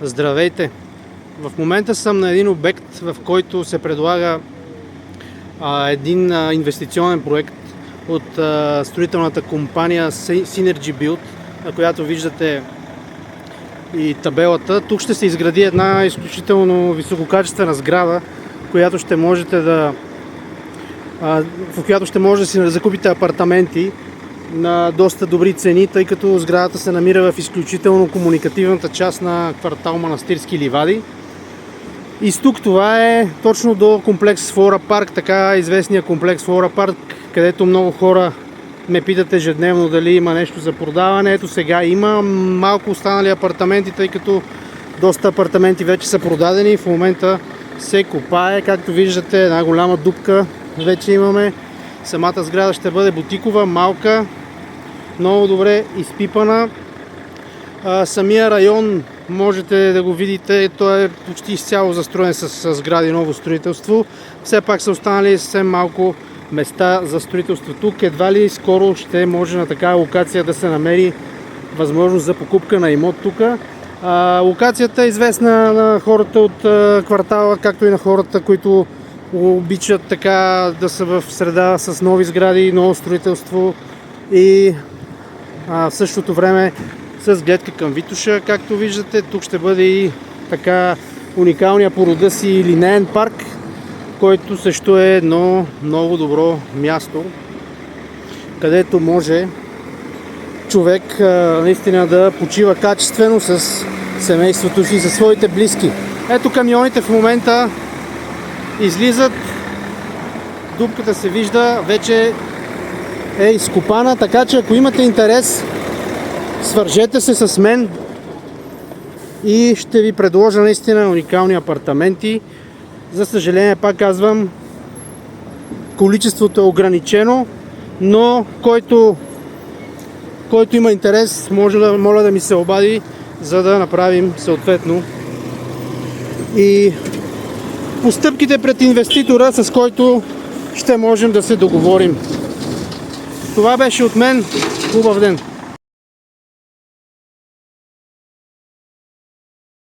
Здравейте! В момента съм на един обект, в който се предлага един инвестиционен проект от строителната компания Synergy Build, на която виждате и табелата. Тук ще се изгради една изключително висококачествена сграда, в която ще може да си закупите апартаменти на доста добри цени, тъй като сградата се намира в изключително комуникативната част на квартал Манастирски ливади. Изтук това е точно до комплекс Флора Парк, така известния комплекс Флора Парк, където много хора ме питат ежедневно дали има нещо за продаване. Ето сега има малко останали апартаменти, тъй като доста апартаменти вече са продадени. В момента се копае, както виждате, една голяма дупка вече имаме. Самата сграда ще бъде бутикова, малка, много добре изпипана. Самия район можете да го видите, той е почти изцяло застроен с сгради ново строителство. Все пак са останали съвсем малко места за строителство тук. Едва ли скоро ще може на такава локация да се намери възможност за покупка на имот тук. Локацията е известна на хората от квартала, както и на хората, които обичат така да са в среда с нови сгради, ново строителство и в същото време с гледка към Витоша. Както виждате, тук ще бъде и така уникалния по рода си линеен парк, който също е едно много добро място, където може човек наистина да почива качествено с семейството си и със своите близки. Ето камионите в момента излизат, дупката се вижда, вече е изкопана, така че ако имате интерес, свържете се с мен и ще ви предложа наистина уникални апартаменти. За съжаление, пак казвам, количеството е ограничено, но който има интерес, моля да ми се обади, за да направим съответно и постъпките пред инвеститора, с който ще можем да се договорим. Това беше от мен. Хубав ден!